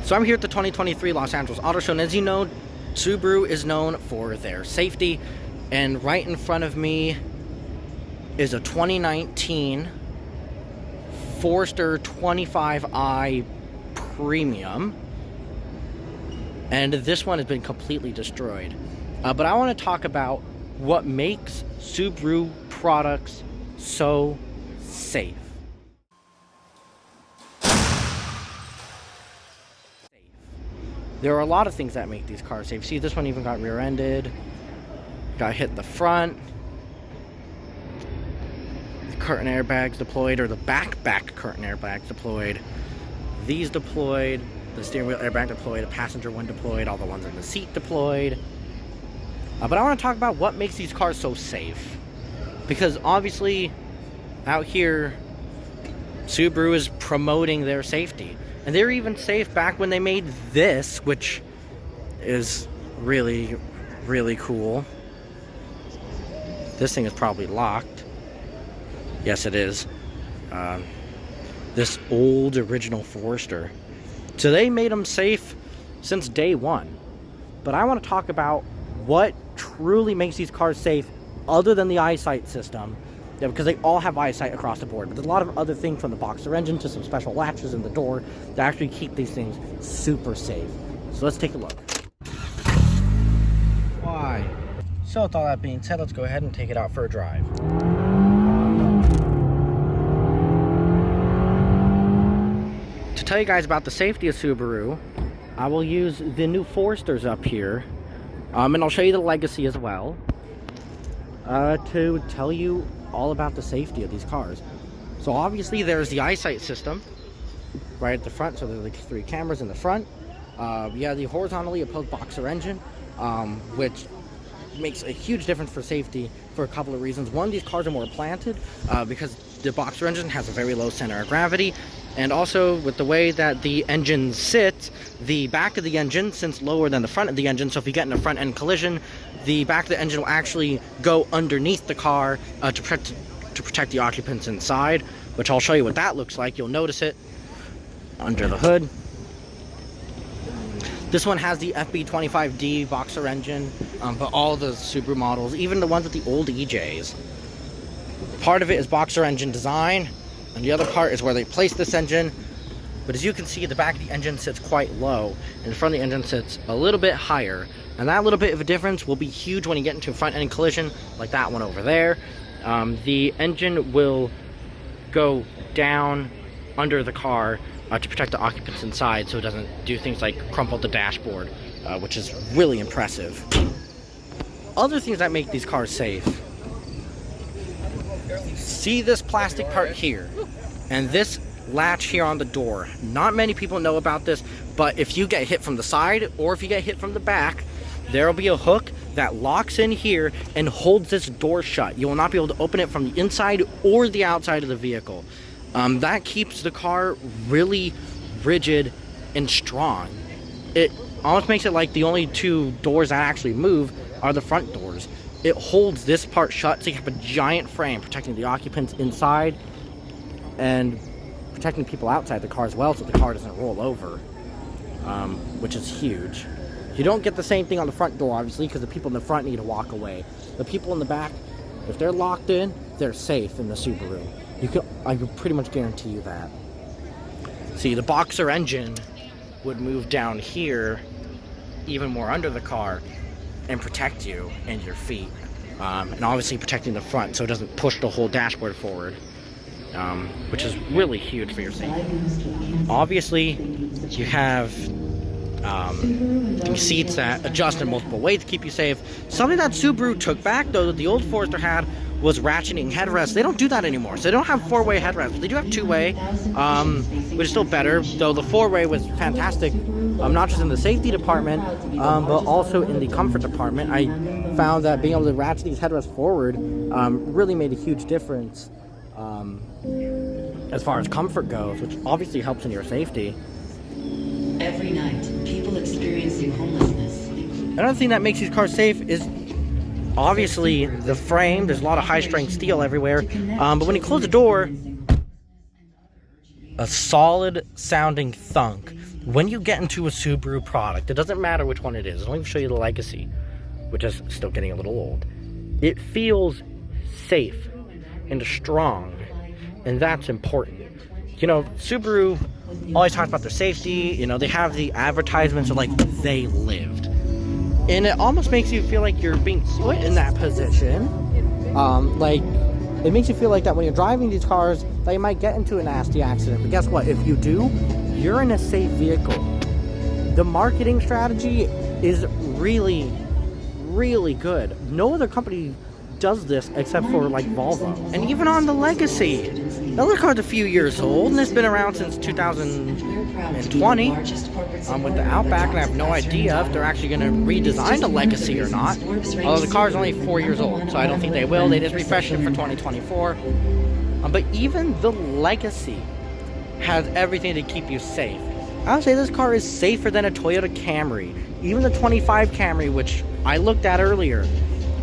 So I'm here at the 2023 Los Angeles Auto Show, and as you know, Subaru is known for their safety, and right in front of me is a 2019 Forester 25i Premium, and this one has been completely destroyed. But I want to talk about what makes Subaru products so safe. There are a lot of things that make these cars safe. See, this one even got rear-ended, got hit in the front. The curtain airbags deployed, or the back curtain airbags deployed. These deployed, the steering wheel airbag deployed, a passenger one deployed, all the ones in the seat deployed. But I want to talk about what makes these cars so safe. Because obviously, out here, Subaru is promoting their safety. And they're even safe back when they made this, which is really, really cool. This thing is probably locked. Yes, it is. This old original Forester. So they made them safe since day one. But I want to talk about what truly makes these cars safe other than the eyesight system. Yeah, because they all have eyesight across the board, but there's a lot of other things, from the boxer engine to some special latches in the door, that actually keep these things super safe. So let's take a look. Why? So with all that being said, let's go ahead and take it out for a drive. To tell you guys about the safety of Subaru, I will use the new Foresters up here, and I'll show you the Legacy as well, to tell you all about the safety of these cars. So obviously there's the eyesight system right at the front, so there's like 3 cameras in the front. Yeah, the horizontally opposed boxer engine, which makes a huge difference for safety for a couple of reasons. One, these cars are more planted because the boxer engine has a very low center of gravity, and also with the way that the engine sits, the back of the engine sits lower than the front of the engine, so if you get in a front end collision, the back of the engine will actually go underneath the car to protect the occupants inside, which I'll show you what that looks like. You'll notice it under the hood. This one has the FB25D boxer engine, but all the Subaru models, even the ones with the old EJs, part of it is boxer engine design, and the other part is where they place this engine. But as you can see, the back of the engine sits quite low, and the front of the engine sits a little bit higher. And that little bit of a difference will be huge when you get into a front end collision, like that one over there. The engine will go down under the car to protect the occupants inside, so it doesn't do things like crumple the dashboard, which is really impressive. Other things that make these cars safe. See this plastic part here, and this latch here on the door. Not many people know about this, but if you get hit from the side or if you get hit from the back, there will be a hook that locks in here and holds this door shut. You will not be able to open it from the inside or the outside of the vehicle. That keeps the car really rigid and strong. It almost makes it like the only 2 doors that actually move are the front doors. It holds this part shut, so you have a giant frame protecting the occupants inside and protecting people outside the car as well, so the car doesn't roll over, which is huge. You don't get the same thing on the front door, obviously, because the people in the front need to walk away. The people in the back, if they're locked in, they're safe in the Subaru. I can pretty much guarantee you that. See, the boxer engine would move down here, even more under the car, and protect you and your feet. And obviously protecting the front so it doesn't push the whole dashboard forward, which is really huge for your safety. Obviously, you have seats that adjust in multiple ways to keep you safe. Something that Subaru took back, though, that the old Forester had, was ratcheting headrests. They don't do that anymore. So they don't have 4-way headrests. They do have 2-way, which is still better, though the 4-way was fantastic, not just in the safety department, but also in the comfort department. I found that being able to ratchet these headrests forward really made a huge difference as far as comfort goes, which obviously helps in your safety. Every night, people experiencing homelessness. Another thing that makes these cars safe is obviously the frame. There's a lot of high-strength steel everywhere, but when you close the door, a solid sounding thunk when you get into a Subaru product, it doesn't matter which one it is. I'll even show you the Legacy, which is still getting a little old. It feels safe and strong, and that's important. You know, Subaru always talks about their safety. You know, they have the advertisements of like they lived, and it almost makes you feel like you're being put in that position. Like it makes you feel like that when you're driving these cars, that you might get into a nasty accident. But guess what? If you do, you're in a safe vehicle. The marketing strategy is really, really good. No other company does this except for like Volvo. And even on the Legacy, the other car's a few years old and it's been around since 2020 with the Outback, and I have no idea if they're actually going to redesign the Legacy or not. Although the car's only 4 years old, so I don't think they will. They just refreshed it for 2024. But even the Legacy has everything to keep you safe. I would say this car is safer than a Toyota Camry. Even the 25 Camry, which I looked at earlier,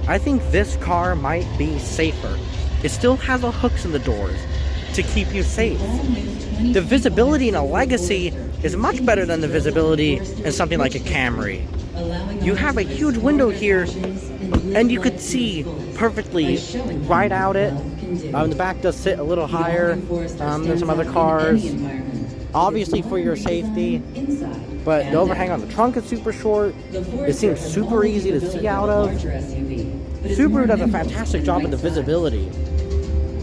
I think this car might be safer. It still has the hooks in the doors to keep you safe. The visibility in a Legacy is much better than the visibility in something like a Camry. You have a huge window here, and you could see perfectly right out it. The back does sit a little higher than some other cars, obviously for your safety. But the overhang on the trunk is super short. It seems super easy to see out of. Subaru does a fantastic job with the visibility.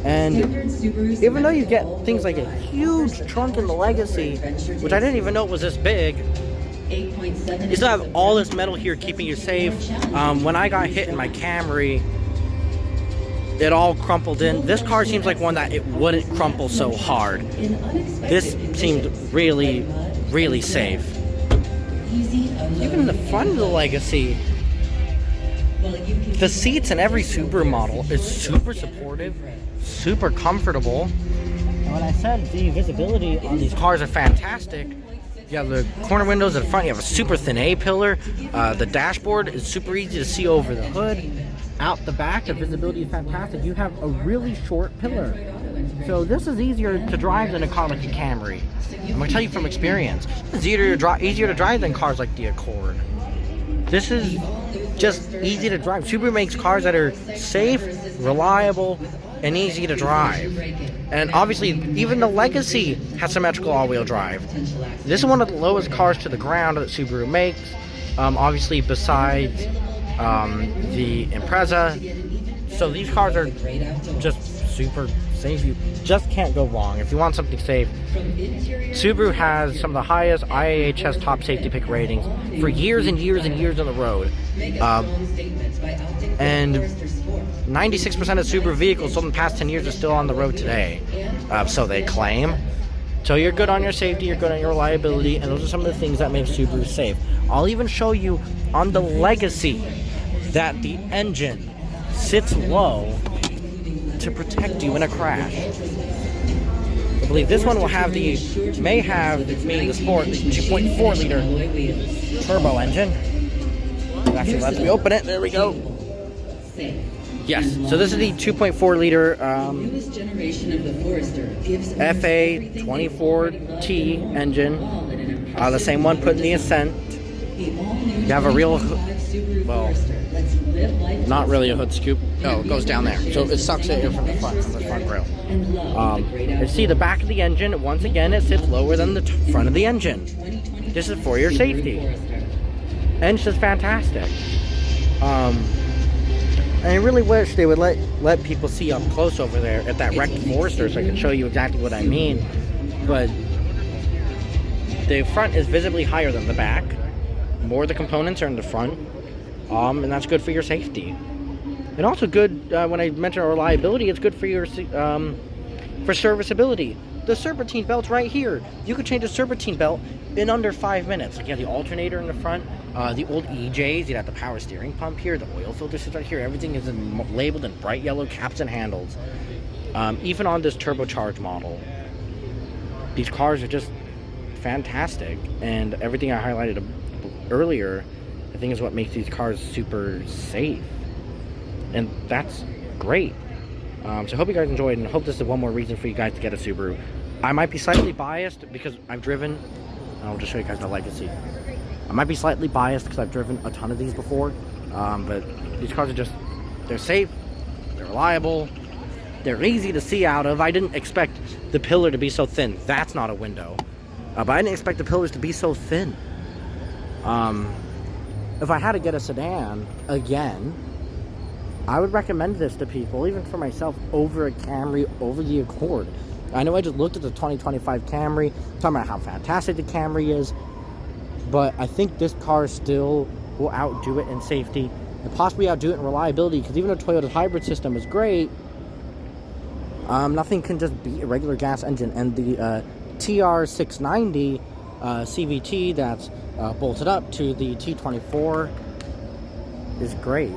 And even though you get things like a huge trunk in the Legacy, which I didn't even know was this big, you still have all this metal here keeping you safe. When I got hit in my Camry, it all crumpled in. This car seems like one that it wouldn't crumple so hard. This seemed really, really safe. Even the front of the Legacy, the seats in every Subaru model is super supportive, super comfortable. And when I said the visibility on these cars are fantastic, you have the corner windows in the front, you have a super thin A-pillar, the dashboard is super easy to see over the hood. Out the back, the visibility is fantastic. You have a really short pillar. So this is easier to drive than a car like a Camry. I'm going to tell you from experience, it's easier to drive than cars like the Accord. This is just easy to drive. Subaru makes cars that are safe, reliable, and easy to drive. And obviously, even the Legacy has symmetrical all-wheel drive. This is one of the lowest cars to the ground that Subaru makes. Obviously, besides the Impreza. So these cars are just super safe. You just can't go wrong. If you want something safe, Subaru has some of the highest IAHS top safety pick ratings for years and years and years on the road. And 96% of Subaru vehicles sold in the past 10 years are still on the road today. So they claim. So you're good on your safety, you're good on your reliability, and those are some of the things that make Subaru safe. I'll even show you on the Legacy that the engine sits low to protect you in a crash. I believe this one will have being the Sport, the 2.4 liter turbo engine. It actually lets me open it, there we go. Yes, so this is the 2.4 liter FA24T engine. The same one put in the Ascent. You have a real, well, not really a hood scoop. No, it goes down there. So it sucks it in from the front grill. You see the back of the engine, once again, it sits lower than the front of the engine. This is for your safety. And it's just fantastic. And I really wish they would let people see up close over there at that wrecked Forester so I can show you exactly what I mean. But the front is visibly higher than the back. More of the components are in the front. And that's good for your safety. And also good, when I mentioned reliability, it's good for your for serviceability. The serpentine belt's right here. You could change a serpentine belt in under 5 minutes. Like you have the alternator in the front, the old EJs, you have the power steering pump here, the oil filter sits right here. Everything is labeled in bright yellow caps and handles. Even on this turbocharged model, these cars are just fantastic. And everything I highlighted earlier, I think is what makes these cars super safe. And that's great. So I hope you guys enjoyed, and I hope this is one more reason for you guys to get a Subaru. I might be slightly biased because I've driven I'll just show you guys the Legacy. I might be slightly biased because I've driven a ton of these before, but these cars are just, they're safe, they're reliable, they're easy to see out of. I didn't expect the pillar to be so thin. That's not a window. But I didn't expect the pillars to be so thin. If I had to get a sedan again, I would recommend this to people, even for myself, over a Camry, over the Accord. I know I just looked at the 2025 Camry, talking about how fantastic the Camry is, but I think this car still will outdo it in safety and possibly outdo it in reliability, because even though Toyota's hybrid system is great, nothing can just beat a regular gas engine. And the TR690 CVT that's bolted up to the T24 is great.